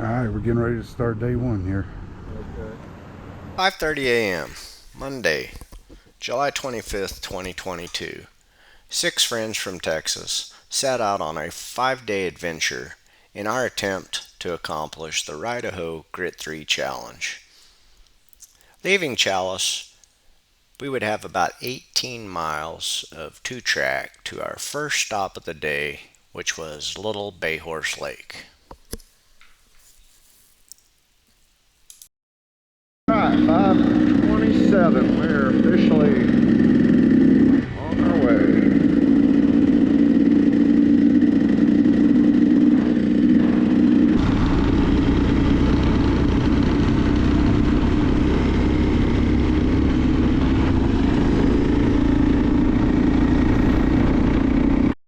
Alright, we're getting ready to start day one here. Okay. 5:30 a.m. Monday, July 25th, 2022. 6 friends from Texas set out on a 5-day adventure in our attempt to accomplish the Idaho Grit 3 Challenge. Leaving Challis, we would have about 18 miles of 2-track to our first stop of the day, which was Little Bayhorse Lake. Alright, 5:27. We're officially on our way.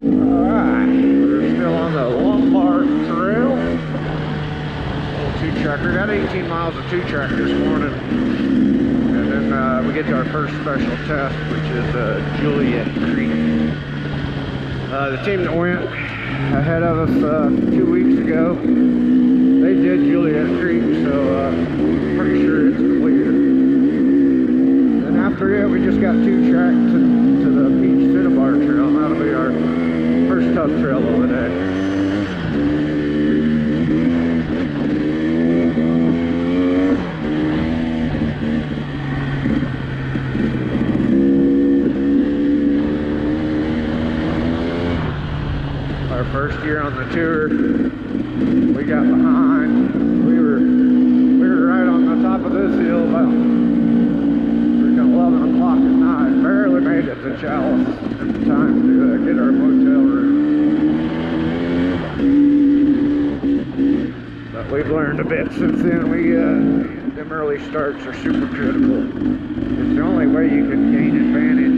Alright, we're still on the Lombard Trail. Little 2-tracker. Got 18 miles of 2-track this morning. And then we get to our first special test, which is Juliet Creek. The team that went ahead of us 2 weeks ago, they did Juliet Creek, so I'm pretty sure it's clear. And after it, we just got 2-track to the Peach Cinnabar Trail. That'll be our first tough trail of the day. Our first year on the tour, we got behind. We were right on the top of this hill about 11 o'clock at night. Barely made it to Challis at the time to get our motel room. But we've learned a bit since then. Them early starts are super critical. It's the only way you can gain advantage.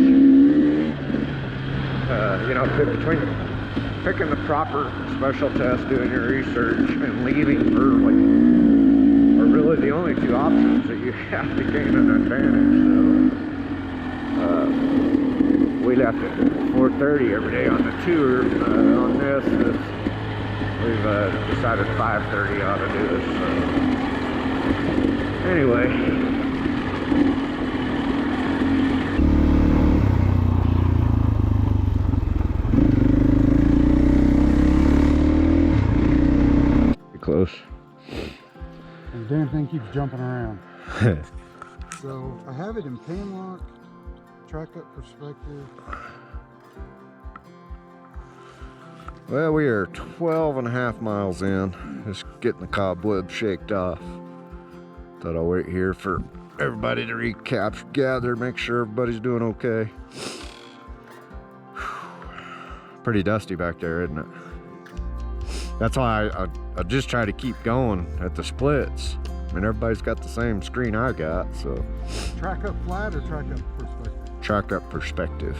Between picking the proper special test, doing your research, and leaving early are really the only two options that you have to gain an advantage. So we left at 4:30 every day on the tour. On this, we've decided 5:30 ought to do it. So anyway. Close. And the damn thing keeps jumping around. So I have it in pan lock, track up perspective. Well, we are 12.5 miles in, just getting the cobweb shaked off. Thought I'll wait here for everybody to recap, gather, make sure everybody's doing okay. Pretty dusty back there, isn't it? That's why I just try to keep going at the splits. I mean, everybody's got the same screen I got, so. Track up flat or track up perspective? Track up perspective.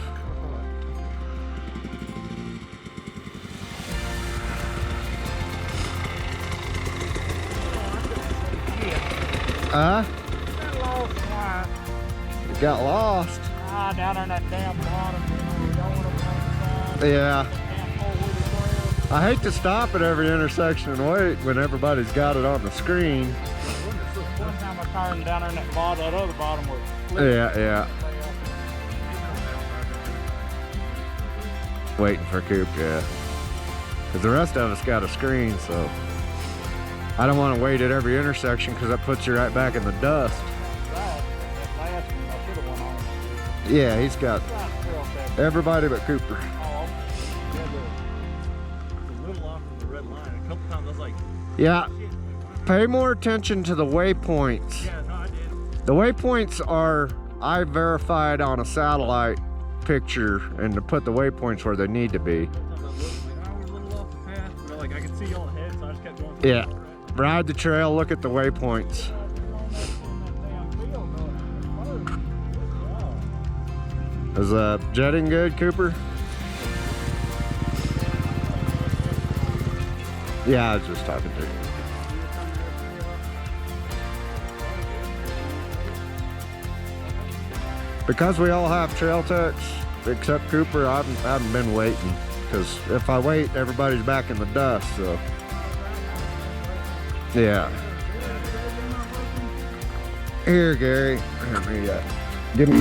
It got lost. Down on that damn bottom, Yeah. I hate to stop at every intersection and wait when everybody's got it on the screen. One time I turned down in that bottom, that other bottom was Yeah. Waiting for Coop, yeah. Because the rest of us got a screen, so I don't want to wait at every intersection because that puts you right back in the dust. Yeah, he's got everybody but Cooper. Yeah, pay more attention to the waypoints. Yeah, no, I did. The waypoints are, I verified on a satellite picture and to put the waypoints where they need to be. I could see y'all ahead, so I just kept going. Yeah, ride the trail, look at the waypoints. Is jetting good, Cooper? Yeah, I was just talking to you. Because we all have trail techs, except Cooper, I haven't been waiting. Because if I wait, everybody's back in the dust, so. Yeah. Here, Gary. Here, give me.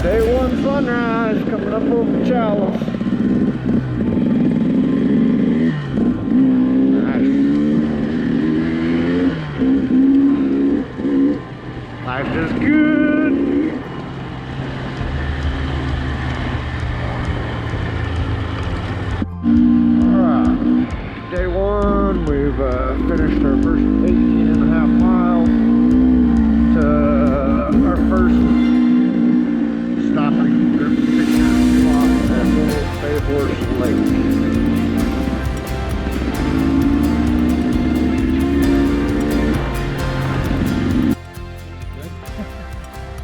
Day one sunrise coming up over Challis. Nice. Life is good. Alright. Day one, we've finished our first 18.5 miles to our first stopping picture spot at Little Bay Horse Lake.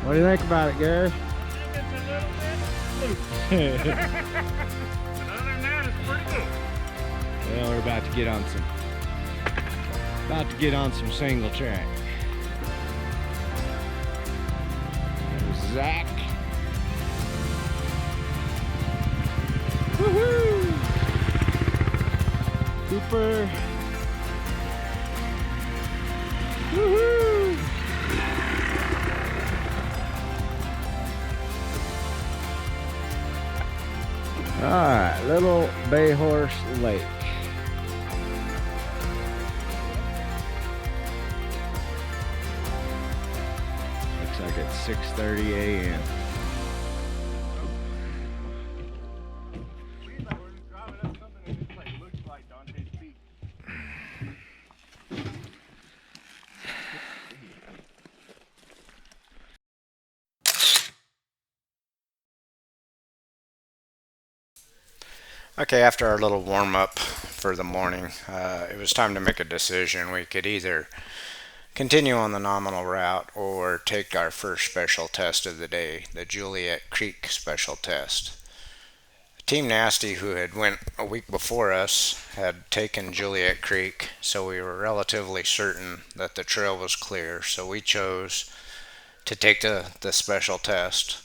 What do you think about it, Gary? Other than that, it's pretty good. Well, we're about to get on some single track. There's Zach. Woohoo! Cooper. Woohoo! Alright, Little Bay Horse Lake. Looks like it's 6:30 a.m. Okay, after our little warm-up for the morning, it was time to make a decision. We could either continue on the nominal route or take our first special test of the day, the Juliet Creek special test. Team Nasty, who had went a week before us, had taken Juliet Creek, so we were relatively certain that the trail was clear, so we chose to take the special test.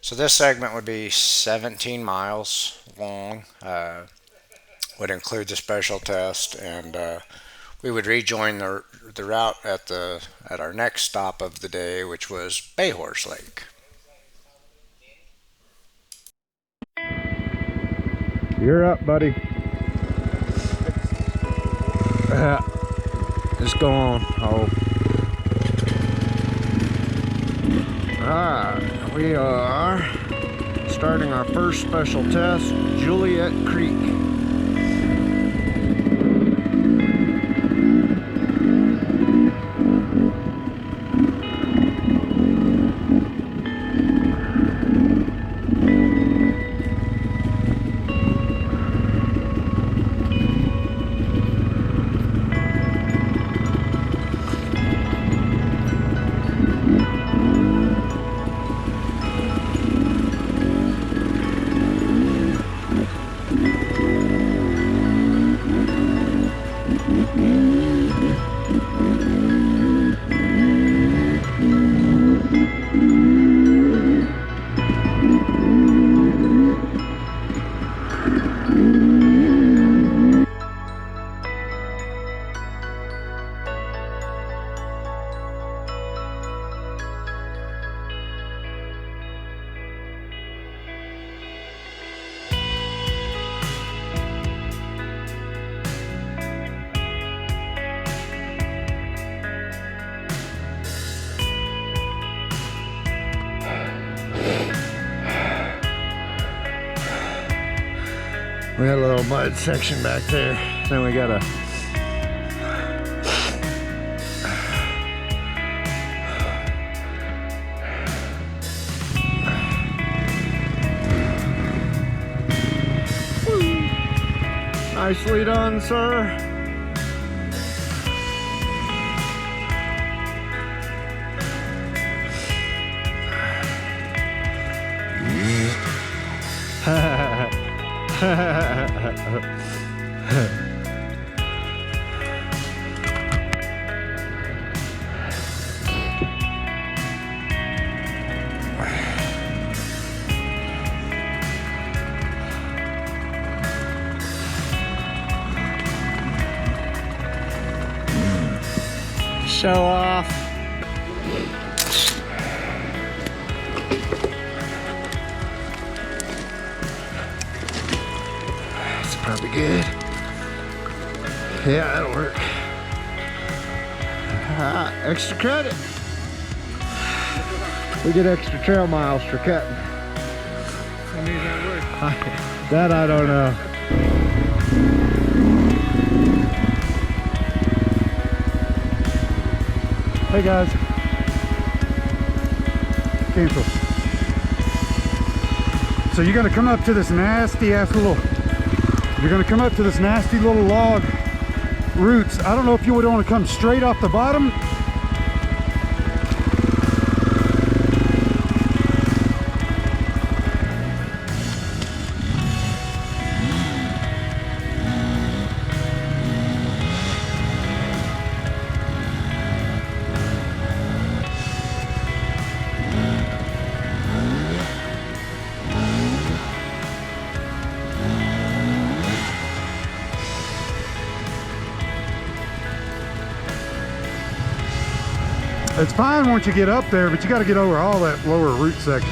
So this segment would be 17 miles long, would include the special test, and we would rejoin the route at our next stop of the day, which was Bay Horse Lake. You're up, buddy. Just go on. Oh. Alright, we are starting our first special test, Juliet Creek. We got a little mud section back there. Then we got a nicely done, sir. Show off. That's probably good. Yeah, that'll work. Extra credit. We get extra trail miles for cutting. That means that works. That I don't know. Hey guys. Cancel. So you're gonna come up to this nasty little log roots. I don't know if you would want to come straight off the bottom. It's fine once you get up there, but you got to get over all that lower root section.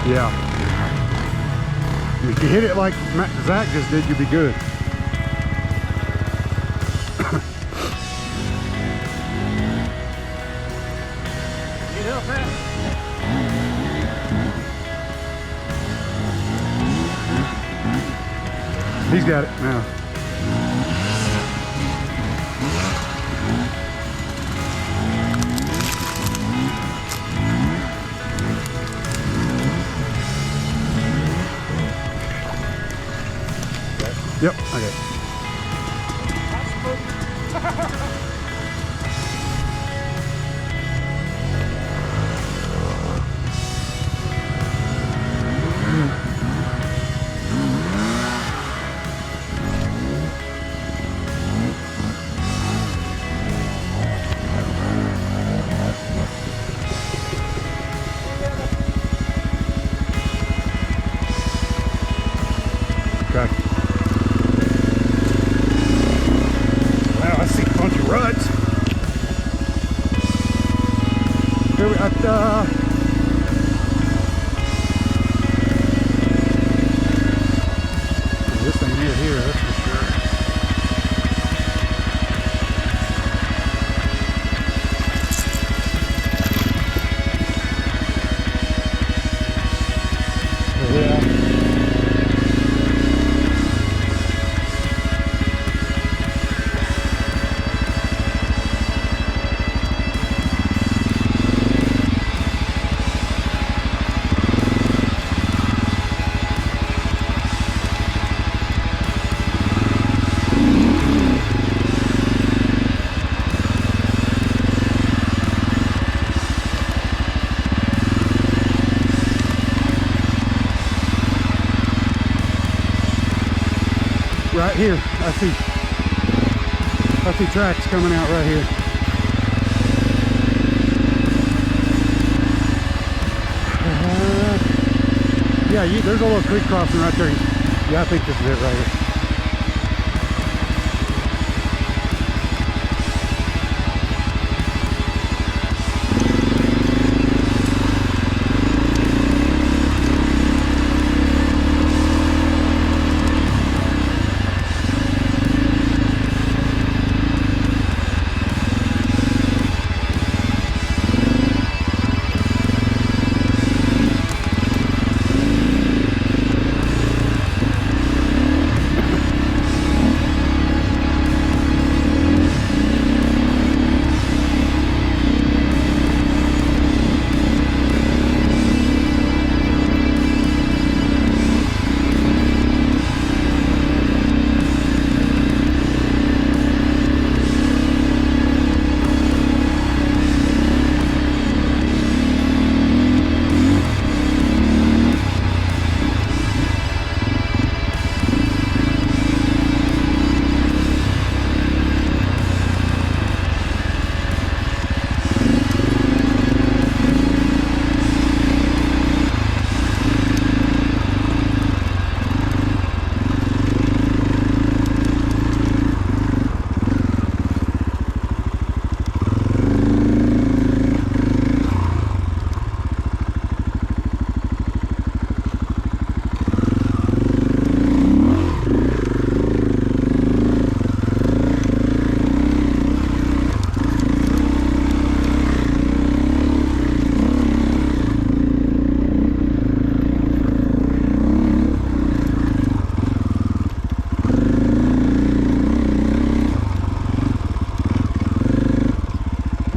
Yeah. If you hit it like Zach just did, you'd be good. Need help, man? He's got it now. Yep, okay. Okay. Wow, I see a bunch of ruts. Here we got, this ain't it here, that's for sure. Yeah. Right here, I see tracks coming out right here. Yeah, there's a little creek crossing right there. Yeah, I think this is it right here.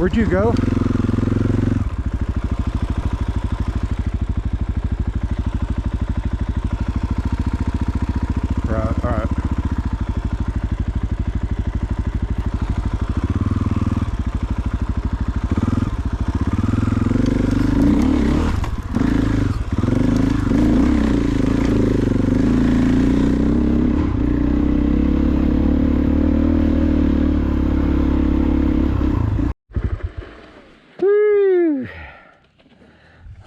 Where'd you go? Right, all right.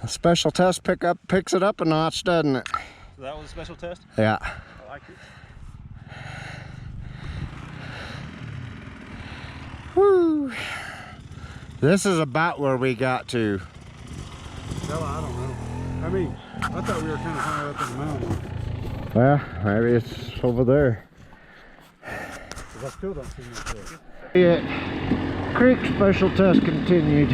Special test picks it up a notch, doesn't it? So that was a special test? Yeah. I like it. Woo. This is about where we got to. Well, I don't know. I mean, I thought we were kind of high up in the mountain. Well, maybe it's over there. 'Cause I still don't see much there. Juliet Creek special test continued.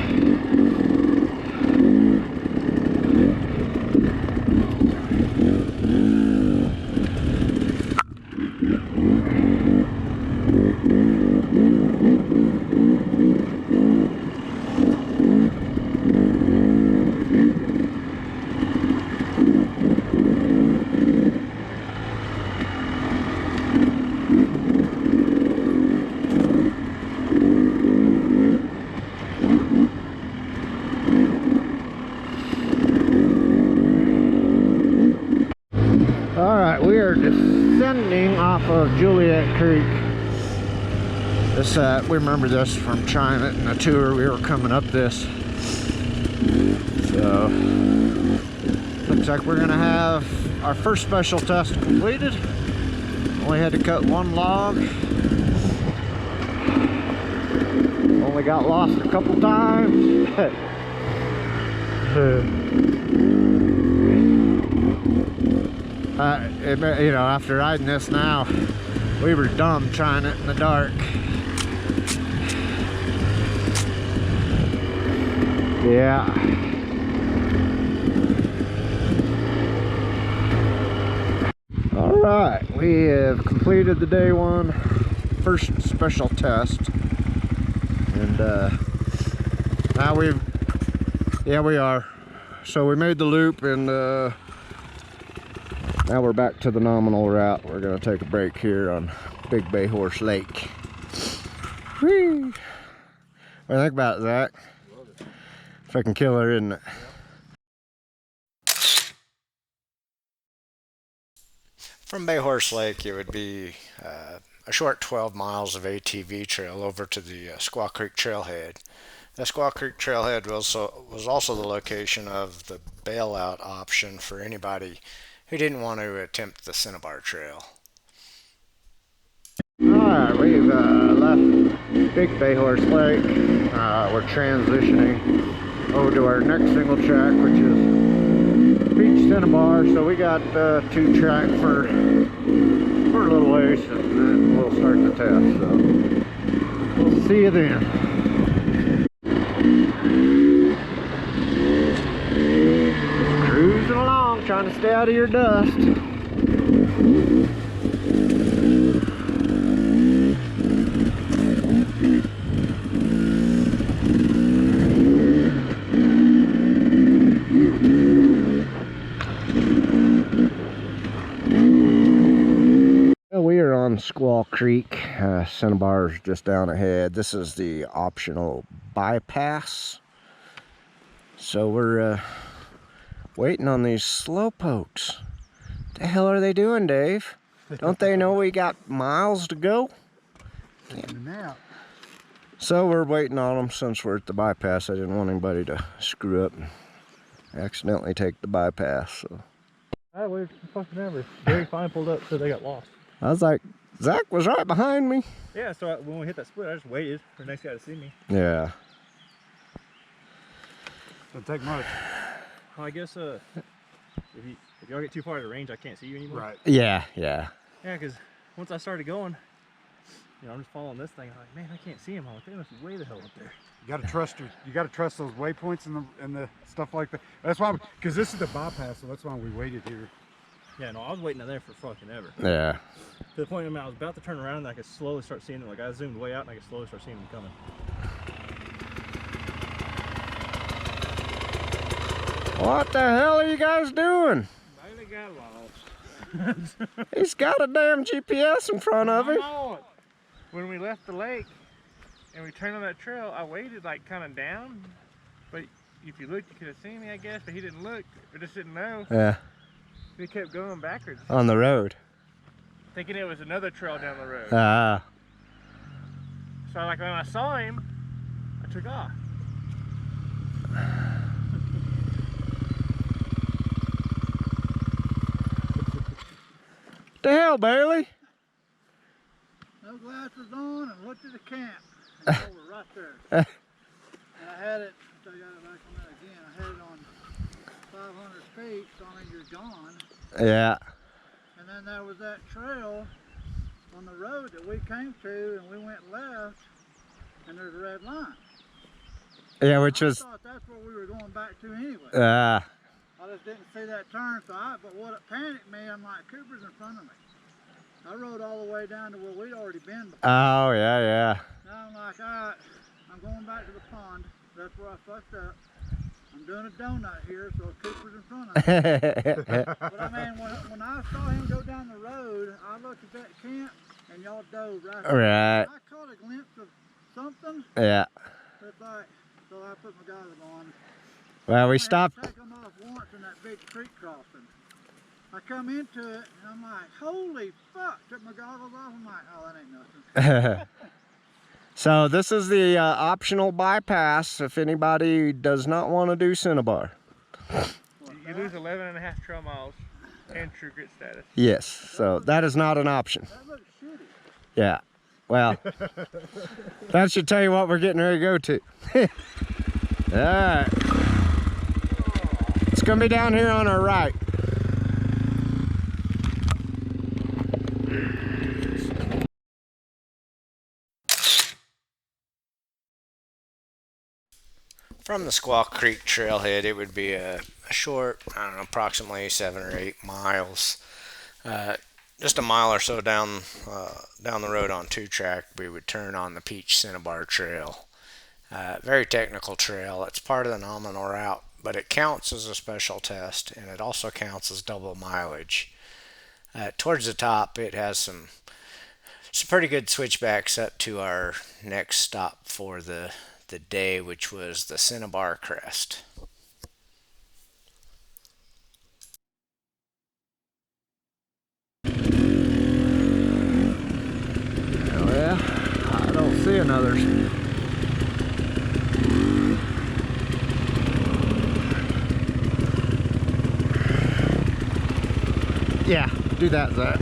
Alright, we are descending off of Juliet Creek. This, we remember this from trying it in a tour. We were coming up this. So, looks like we're gonna have our first special test completed. Only had to cut one log. Only got lost a couple times. You know, after riding this now, we were dumb trying it in the dark. Yeah. All right, we have completed the day one first special test, and now we are. So we made the loop, and now we're back to the nominal route. We're gonna take a break here on Big Bay Horse Lake. Whee! What do you think about it, Zach? Fucking killer, isn't it? From Bay Horse Lake, it would be a short 12 miles of ATV trail over to the Squaw Creek trailhead. The Squaw Creek trailhead was also the location of the bailout option for anybody who didn't want to attempt the Cinnabar trail. Alright, we've left Big Bay Horse Lake. We're transitioning over to our next single track, which is Beach Cinnabar. So we got 2 track for a little ways, and then we'll start the test. So we'll see you then. Cruising along, trying to stay out of your dust. We are on Squaw Creek. Cinnabar is just down ahead. This is the optional bypass. So we're waiting on these slow pokes. What the hell are they doing, Dave? Don't they know we got miles to go? So we're waiting on them since we're at the bypass. I didn't want anybody to screw up and accidentally take the bypass. So I waited for fucking ever. Very fine pulled up, so they got lost. I was like, Zach was right behind me. Yeah, so when we hit that split, I just waited for the next guy to see me. Yeah. Doesn't take much. Well, I guess if y'all get too far out of range, I can't see you anymore. Right. Yeah, yeah. Yeah, because once I started going, you know, I'm just following this thing. I'm like, man, I can't see him. I'm like, they must be way the hell up there. You gotta trust those waypoints and the stuff like that. That's why, because this is the bypass, so that's why we waited here. Yeah, no, I was waiting out there for fucking ever. Yeah. To the point, I mean, I was about to turn around and I could slowly start seeing it. Like, I zoomed way out and I could slowly start seeing them coming. What the hell are you guys doing? Bailey got lost. He's got a damn GPS in front of him. When we left the lake and we turned on that trail, I waited like kind of down, but if you looked, you could have seen me, I guess, but he didn't look or just didn't know. Yeah, He kept going backwards, on the road. thinking it was another trail down the road. Ah. So like when I saw him, I took off. The hell, Bailey? No glasses on and looked at the camp. And over right there. And I had it, so I got it back on that again. I had it on 500 feet, so I mean you're gone. Yeah. And then there was that trail on the road that we came to, and we went left, and there's a red line. Yeah, which was. I thought that's where we were going back to anyway. Ah. I just didn't see that turn, so but what it panicked me, I'm like, Cooper's in front of me. I rode all the way down to where we'd already been before. Oh, yeah, yeah. Now I'm like, all right, I'm going back to the pond. That's where I fucked up. I'm doing a donut here, so Cooper's in front of me. But I mean, when I saw him go down the road, I looked at that camp, and y'all dove right there. Right. I caught a glimpse of something. Yeah. It's like, so I put my goggles on. Well, we I stopped. had to take them off once in that big creek crossing. I come into it, and I'm like, holy fuck. Took my goggles off, I'm like, oh, that ain't nothing. So this is the optional bypass if anybody does not want to do Cinnabar. You lose 11.5 trail miles and true grit status. Yes, so that is not an option. That looks shitty. Yeah, well, that should tell you what we're getting ready to go to. All right. It's going to be down here on our right. From the Squaw Creek trailhead, it would be a short, I don't know, approximately 7 or 8 miles. Just a mile or so down the road on 2-track, we would turn on the Peach Cinnabar Trail. Very technical trail. It's part of the nominal route, but it counts as a special test, and it also counts as double mileage. Towards the top, it has some pretty good switchbacks up to our next stop for the day, which was the Cinnabar Crest. Well, I don't see another. Yeah, do that, Zach.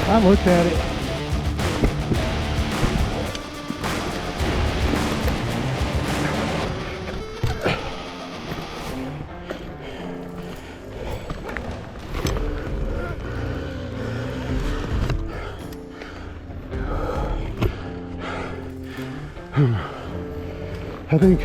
I looked at it. I think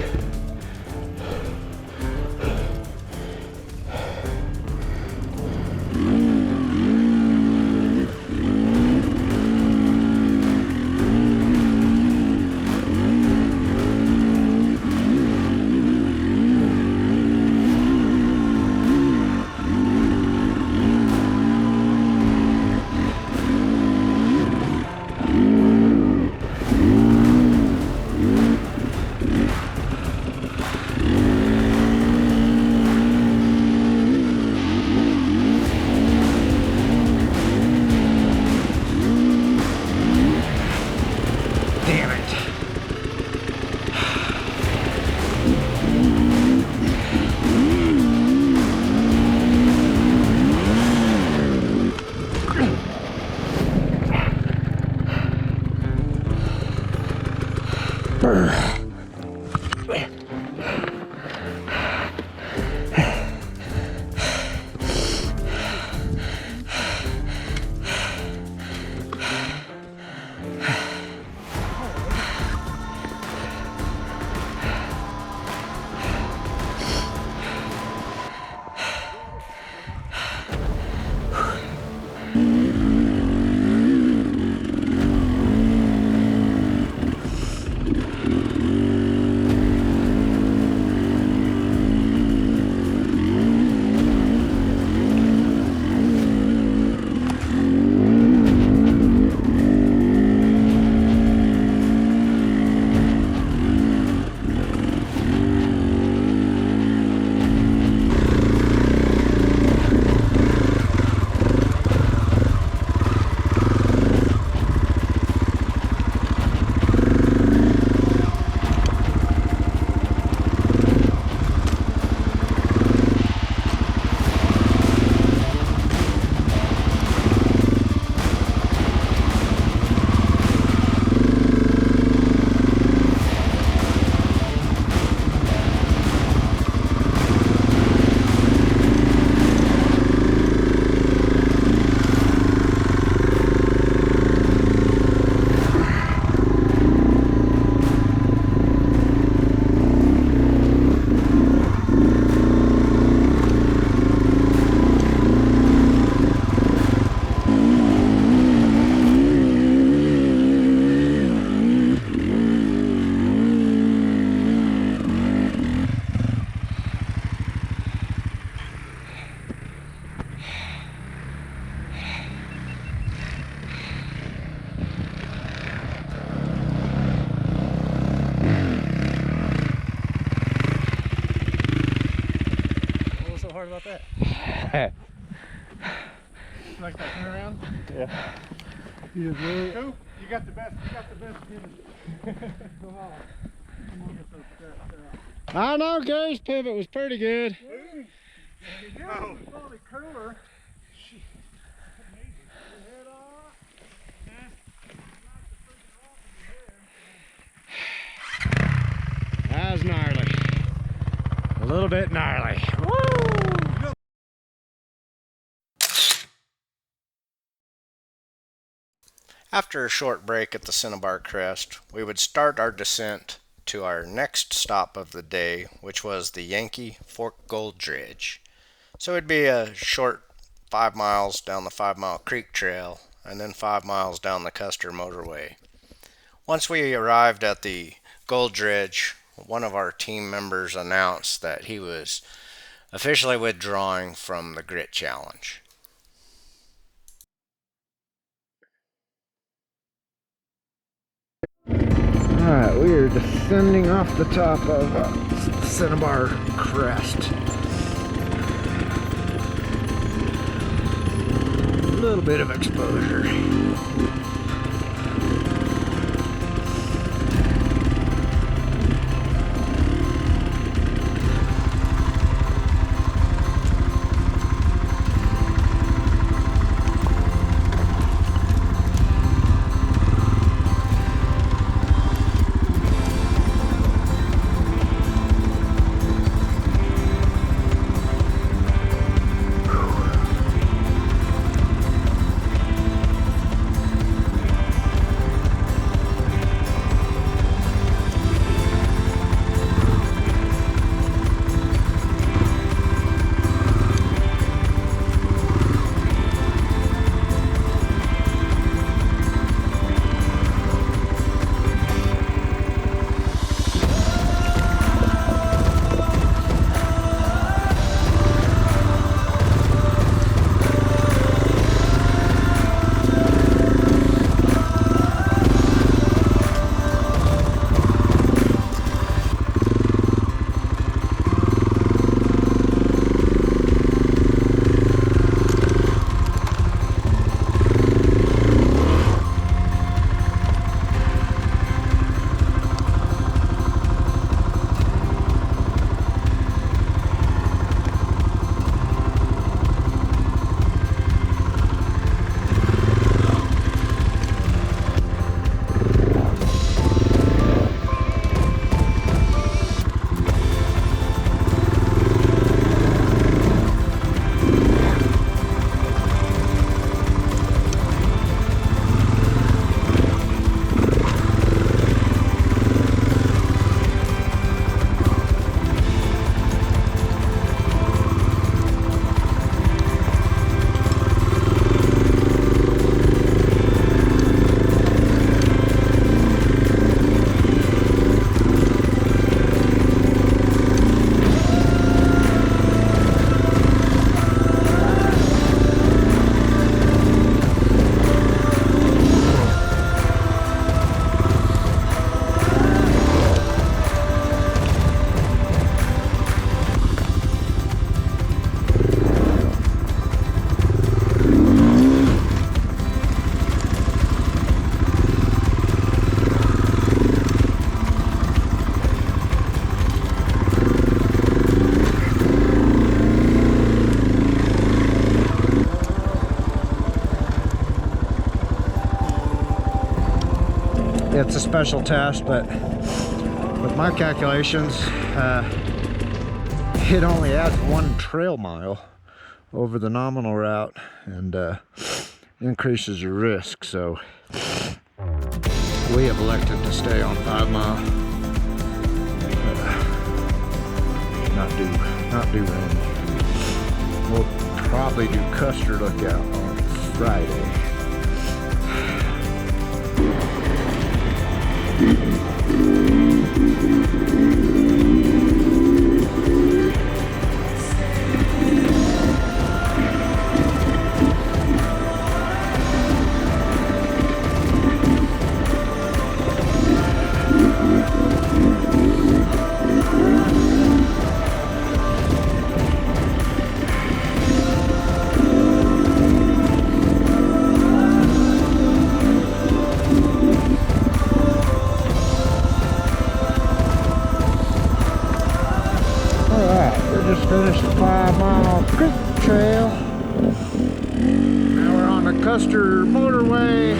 hard about that? Like that turnaround? Yeah. You just really cool. You got the best pivot. Come on. Come on, get those steps out. I know Gary's pivot was pretty good. Oh. Probably cooler. That was gnarly. A little bit gnarly. Woo! After a short break at the Cinnabar crest, we would start our descent to our next stop of the day, which was the Yankee Fork Gold Dredge. So it'd be a short 5 miles down the 5 Mile Creek Trail and then 5 miles down the Custer Motorway. Once we arrived at the Gold Dredge, one of our team members announced that he was officially withdrawing from the Grit Challenge. Alright, we are descending off the top of Cinnabar crest. A little bit of exposure. it's a special test, but with my calculations, it only adds 1 trail mile over the nominal route and increases your risk. So we have elected to stay on 5 mile. Not do Randy. We'll probably do Custer Lookout on Friday. Finished the 5 mile creek trail. Now we're on the Custer motorway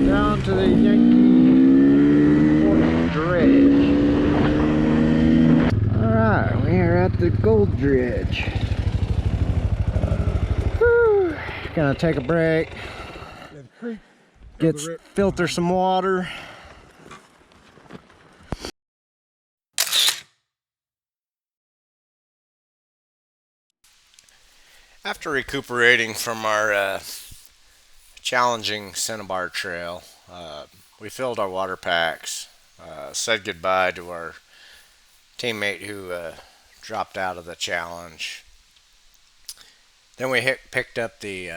down to the Yankee Fork dredge. Alright, we are at the gold dredge. Whew. Gonna take a break. Filter some water. After recuperating from our challenging Cinnabar trail, we filled our water packs, said goodbye to our teammate who dropped out of the challenge. Then we picked up the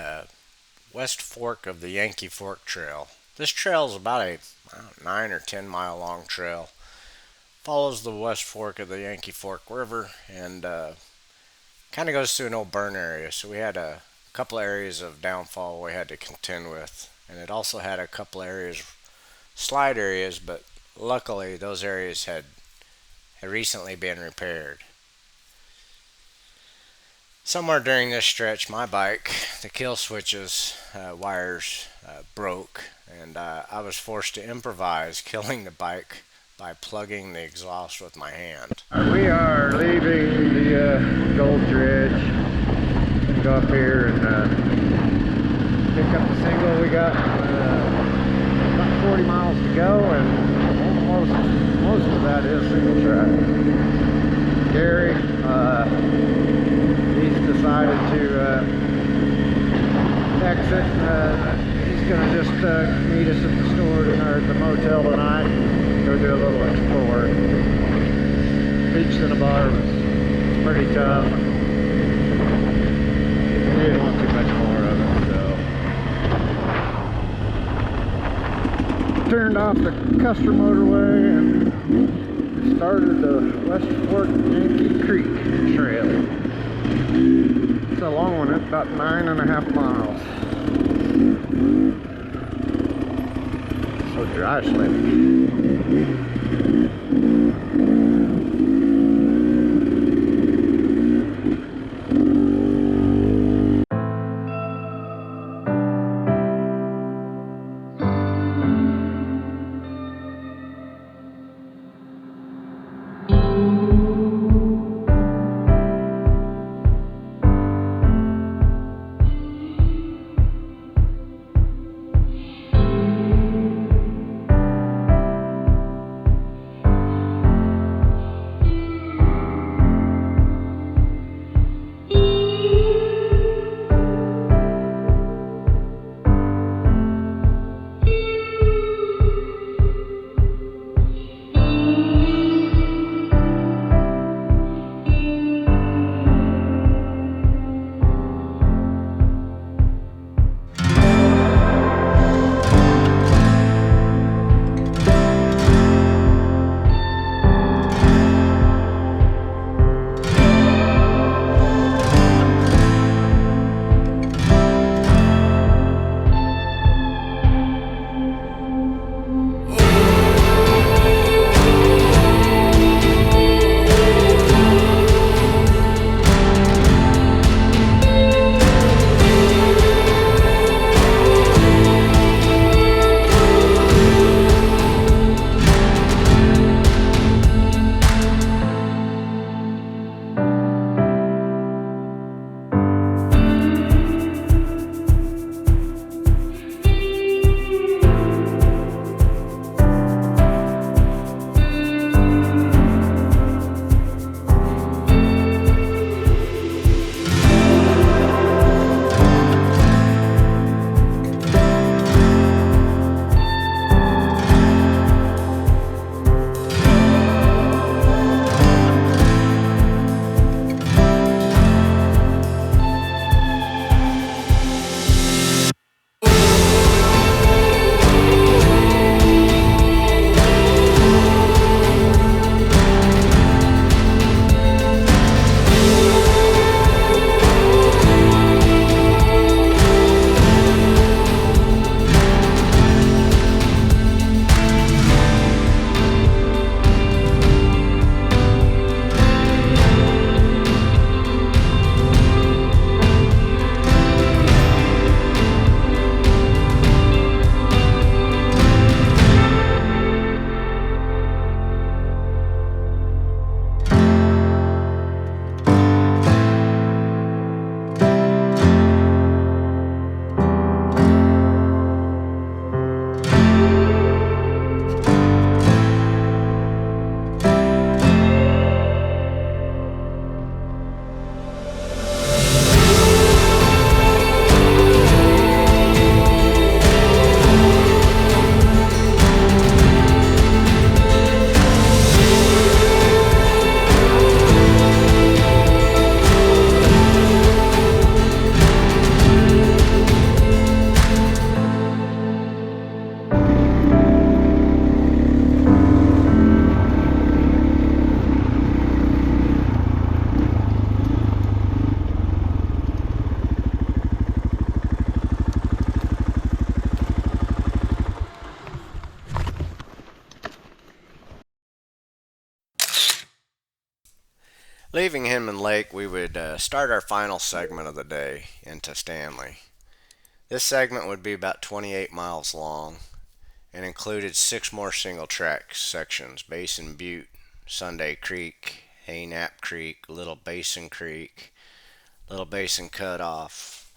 west fork of the Yankee Fork Trail. This trail is about a 9 or 10 mile long trail. Follows the west fork of the Yankee Fork River and kind of goes through an old burn area, so we had a couple areas of downfall we had to contend with, and it also had a couple areas, slide areas, but luckily those areas had recently been repaired. Somewhere during this stretch, my bike, the kill switches wires broke, and I was forced to improvise killing the bike by plugging the exhaust with my hand. We are leaving the gold dredge. Go up here and pick up the single. We got about 40 miles to go, and most of that is single track. Gary, he's decided to exit. He's going to just meet us at the store tonight, or the motel tonight. Go do a little explore. Beach Cinnabar was pretty tough. We didn't want too much more of it, so turned off the Custer motorway and started the West Fork Yankee Creek trail. It's a long one. It's about 9.5 miles. So dry sledding. Leaving Hinman Lake, we would start our final segment of the day into Stanley. This segment would be about 28 miles long and included 6 more single track sections: Basin Butte, Sunday Creek, Haynap Creek, Little Basin Creek, Little Basin Cutoff,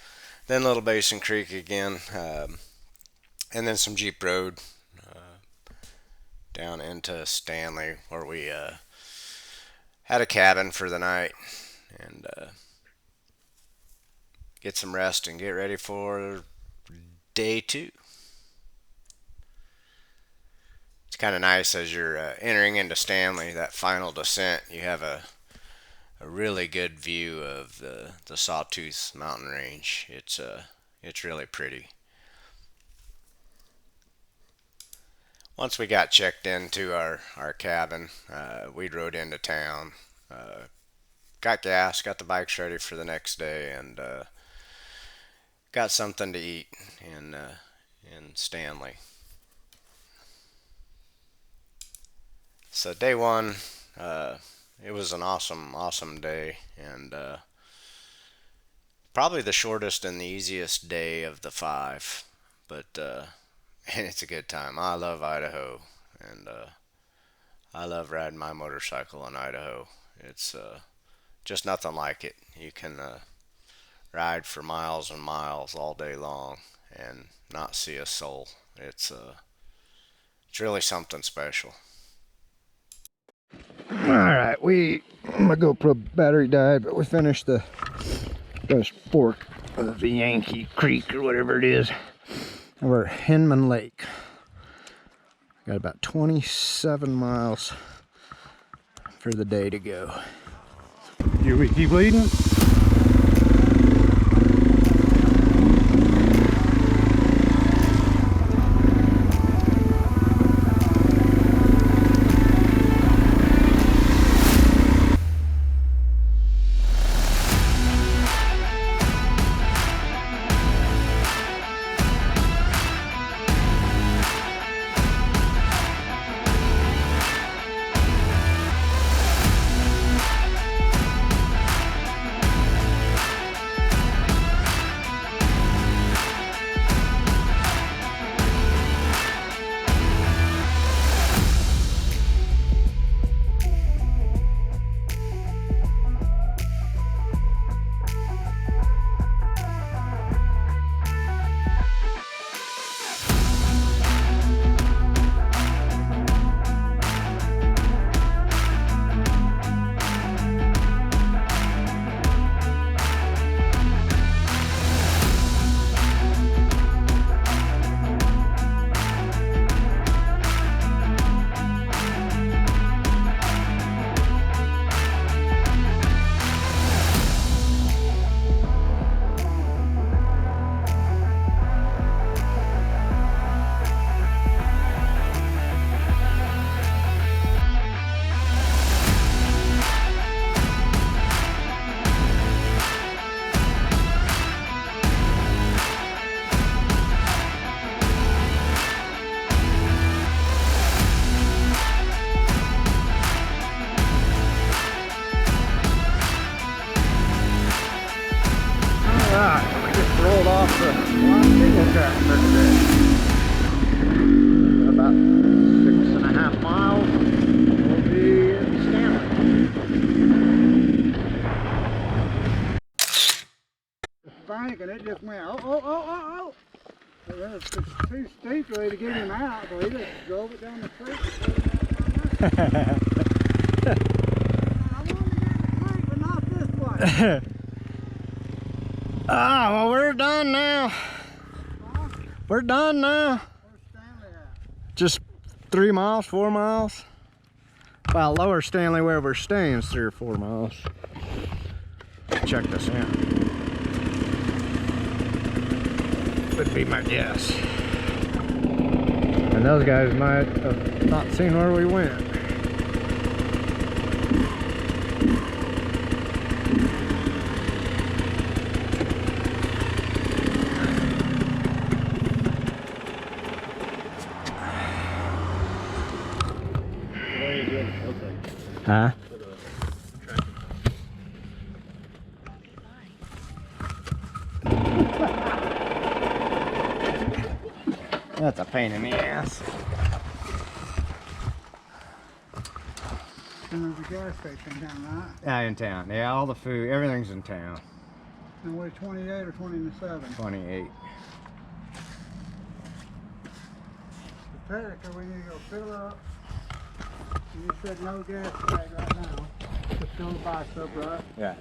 then Little Basin Creek again, and then some Jeep Road down into Stanley, where we had a cabin for the night and get some rest and get ready for day 2. It's kind of nice as you're entering into Stanley, that final descent. You have a really good view of the Sawtooth mountain range. It's really pretty. Once we got checked into our cabin, we rode into town, got gas, got the bikes ready for the next day, and got something to eat in Stanley. So day 1, it was an awesome day, and probably the shortest and the easiest day of the 5, but and it's a good time. I love Idaho, and I love riding my motorcycle in Idaho. It's just nothing like it. You can ride for miles and miles all day long and not see a soul. It's really something special. Alright, my GoPro battery died, but we finished the first fork of the Yankee Creek or whatever it is. We're at Hinman Lake. Got about 27 miles for the day to go. You wiki bleeding? We just rolled off the single track for today. About 6.5 miles. We'll be in Stanley. Frank, and it just went, oh. It's too steep really to get him out, so he just drove it down the creek. I wanted to get in the creek, but not this way. Ah, well, we're done now. We're done now. Where's Stanley at? Just 3 miles, 4 miles. Well, Lower Stanley, where we're staying, is 3 or 4 miles. Check this out. Would be my guess. And those guys might have not seen where we went. Huh? pain in the ass. And there's a gas station down, right? In town. Yeah, all the food, everything's in town. And we're 28 or 27. 28. The Pelican, we need to go fill up. And you said no gas bag right now. Just fill the box up, right? Yeah.